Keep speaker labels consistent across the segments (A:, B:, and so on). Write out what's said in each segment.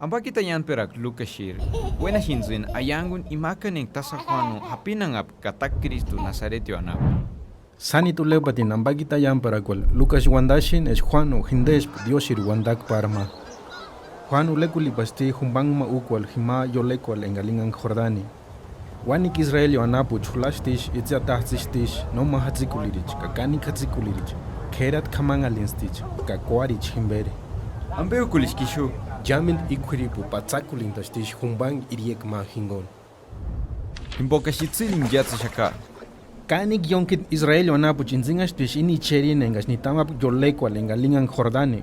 A: Ambakiti Aiansperakua Lukasiri, buenas ayangun imakaning tasajuano hapinangap katak Cristo Nazaretio anap.
B: Sani tulepatin Ambakiti Aiansperakua Lucas wandashin es Juan hindesh Diosir wandak parma. Juan ulekuli pasti humbangma ukwal hima yolekwal engalingan Jordani. Wanik Israelio anapu chulastish itziatahzistish no mahatzikulirich kakani katzikulirich kerat kamangalinstich kakwarich himbere.
A: Ambeukulish kishu.
B: Jamin ikwiripu patsakulintastish humbang iriek ma hingon.
A: Imbokashitsil injatsashaka.
B: Kanik yonkit Israelio anapu chinzingastish ini cherin engas nitamap yolekwal engalingan Jordani.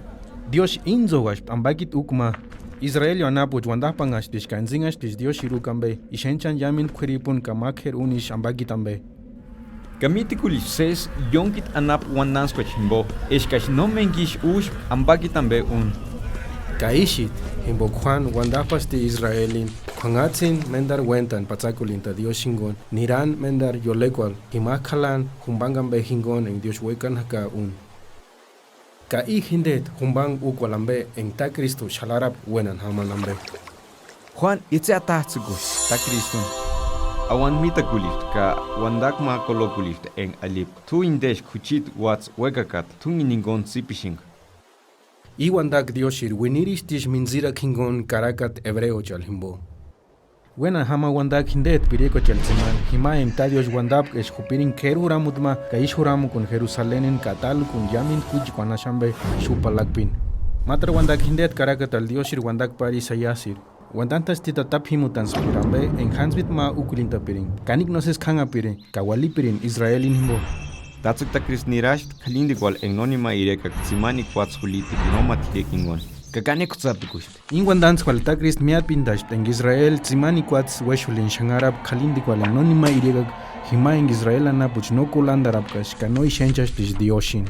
B: Dios inzogash ambakit ukma. Israelio anapu wandapangastish kanzingastish Dios irukambe ishenchan yamin kwiripun kamakher unish ambakitambe.
A: Kamitikulish ses yonkit anap wandanskwach himbo eshkash no mengish ush ambakitambe un.
B: Kaishit himbo Juan wandapasti Israelin kwangatsin mendar wentan patsakulinta Dios hingon niran mendar yolekwal himakalan humbangambe hingon en Dios wekan haka un. Ka hindet humbang ukwalambe en ta Cristo shalarap wenan hamanambe.
A: Juan itziatahtzigush ta Cristo. Awan mitakulish ka wandak ma kolokulish en alip tu indesh kuchit wats wekakat tunginingon sipishing.
B: Iwandak Diosir winiristish minzira kingon karakat hebreo chalhimbo. Wena hama wandak hindet pireko chalziman hima en tadios wandap es hupirin keruramutma kaishuramu con Jerusalenin katal kun yamin kuch kwanashambe shupalakpin. Matra wandak hindet karakat al Diosir wandak paris ayasir. Wandantas tita taphimutan spirambe en hansbit ma ukulinta pirin. Kanik noses kanga pirin kawali pirin Israelin himbo.
A: Tatsuk ta Chris nirash kalindikual en nonima ireka tsimani kwats hulitik noma tirekingon. Kakane kutsapikush.
B: Inwan dance kwal ta Chris miat pindash en Israel tsimani kwats weshulin shangarab kalindikual en nonima ireka hima en Israel anapuch no kulandarabkash kanoi shenchash tish dioshin.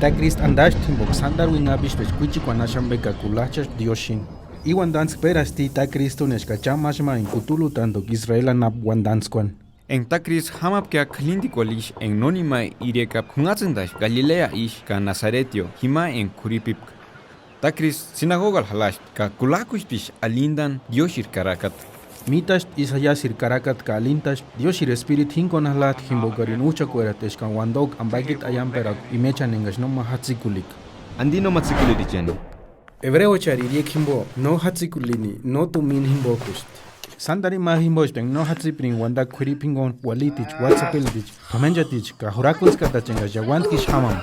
B: Ta Chris andash timbok sandar wingabish pech kuichi kwanashambe kakulachas dioshin. Iwan dance perasti ta Cristo neshkachamashma en kutulu tanto Israel anap wan dance kwan.
A: En takris hamap que aklindikualish en nonima irekap kungatzendash Galilea ish ka Nazaretio hima en Kuripip. Takris sinagogal halash ka kulakushtish alindan Dioshir karakat.
B: Mitash isayasir karakat ka alintash Dioshir spirit hinkon halat himbogarin uchakueratesh kan wandok Ambakiti Aiansperakua imechan engash no mahatzikulik.
A: Andino matzikulidichani.
B: Hebreo chaririek himbo no hatzikulini no tumin himbokust. Sandari ma himbosteng no hatzipring wandak kwiripingon walitich watsapelitich pamenjatich ka hurakunskatachenga jawantkish hamam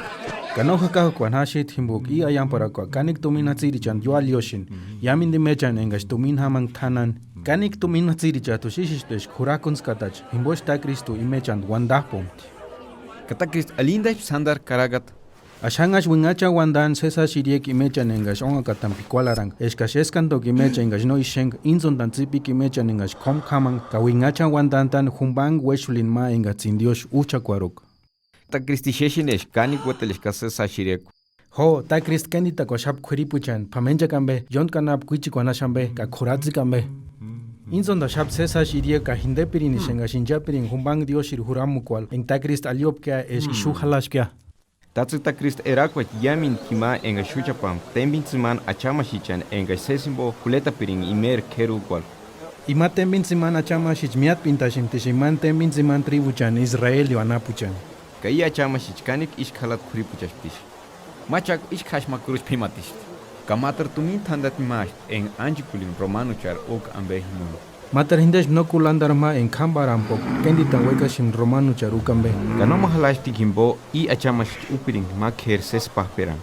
B: kano haka kwanhashit himbok I Aiansperakua kanik tumin hatzirichan yoalioshin yamin de mechan engash tumin hamang thanan kanik tumin hatziricha tushishishtesh hurakunskatach himbosh ta Cristo imechan wandapom
A: Katakris alindash sandar karagat.
B: Ashangash wingacha wandan sesa shiriek imechan engash onga katampicualarang escash escanto imecha engash no isheng inzon tanzipik imechan engash kom kamang ka wingacha wandantan humbang weshulin ma engash indiosh uchakuaruk.
A: Ta kristisheshinesh kanik wetelish ka sesa shiriek.
B: Ho ta krist kendita koshap khuripuchan pamenja kambe yont kanap kuichi kwanashambe ka khuratzi kambe. Inzon da shap sesa shiriek ka hindepirin ishengash injapirin humbang dioshir huramukwal en ta krist aliopkea es ishu halashkea.
A: Tatsuk ta Christ erakwat yamin hima enga shuchapam tembin tsiman achamashichan enga sesimbo kuleta pirin imer keru kwal.
B: Ima tembin tsiman achamashich miat pintashim tishiman tembin tsiman tribuchan Israelio anapuchan.
A: Kai achamashich kanik ishkhalat khuripuchashtish. Machak ishkhashma kurush pimatish. Kamatar tumin thandat mash en anjikulin romanuchar ok ambehimun.
B: Matar hindesh no kulandarma en Kambarampok, kendita wekashim romanu charukambe.
A: Ganoma halashtik himbo I achamash upiring makher sespahperan.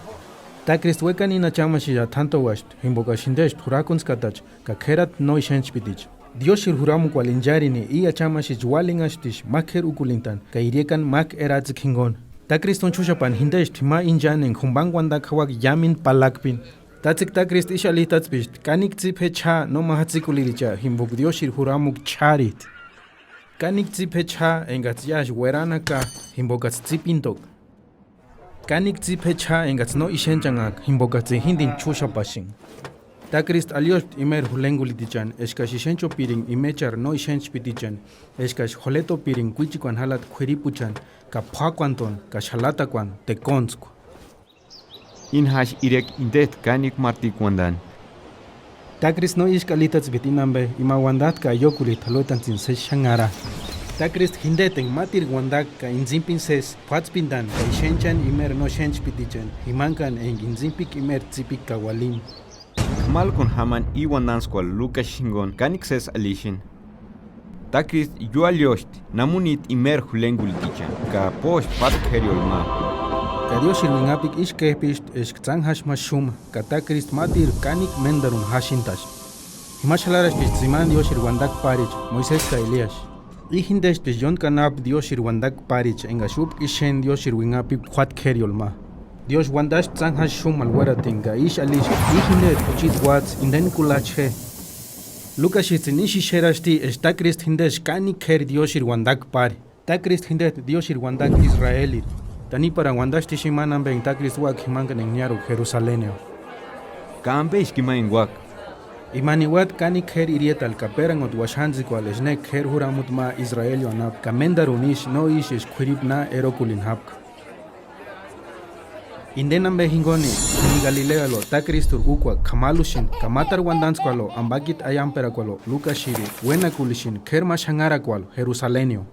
B: Ta Christ wekan in achamashija tanto washt, himbokash hindesh hurakunskatach, ka kerat no ishenchpitich. Dioshir huramukwal injarini I achamashij walingashtish makher ukulintan, ka iriekan mak eratzik hingon. Ta Christ onchushapan hindesh ma injanen humbang wandak hawak yamin palakpin. Tatsik ta Christ ishalitatspist kanik tziphe cha no mahatzikuliricha himbok Dioshir huramuk charit. Kanik tziphe cha engats yash weranaka himbokats tzipintok. Kanik tziphe cha engats no ishenchangak himbokats hindin chushapashing. Ta Christ aliost imer hulengulitichan eskash ishencho piring imechar no ishenchpitichan eskash holeto piring kuichikwan halat khuripuchan ka phakwanton ka shalatakwan tekonsk.
A: Inhash irek indet kanik martik wandan.
B: Takris no ish kalitats bitinambe ima wandat ka yokuli thalotan sin se shangara. Takris hindeten matir wandak ka inzimpin ses phatspindan ka ishenchan imer no shench pitichan himankan en inzimpik imer tsipik ka walim.
A: Kamal con haman iwanans cual Lucas shingon canixes alishin. Takris yualiost namunit imer hulengul dichan ka post patkeriol ma.
B: Ka Dios irwingapik ish kepist ish ktsang hashma shum ka takris matir kanik mendarun hashintash. Himashalaras pis ziman Dios irwandak parich Moisés ka Elias. Ihindesh pis yon kanap Dios irwandak parich engashub ishen Dios irwingapik kwat keriol ma. Dios wandash tsang hashum alwaratinga ish alish ihinet kuchit wats inden kulache. Lucas nishi sherashti esta Christ hindesh kani ker Dios irwandak pari. Ta Christ hindet Dios irwandak Israelit. Tani para wandash tishimanan ben ta Christ wak himankan en nyaro Jerusaleneo.
A: Kambe iskimain wak.
B: Imaniwat kani ker irietal kaperan ot washanzi kwal esne ker huramut ma Israelio anap kamendarunish no ish esquirip na erokulin hapka. Indenan behingoni ni Galilea lo ta Cristo ukwa kamalushin kamatar wandans kwalo Ambakiti Aiansperakua Lukasiri buena kulishin kerma shangara kwalo Jerusalenio.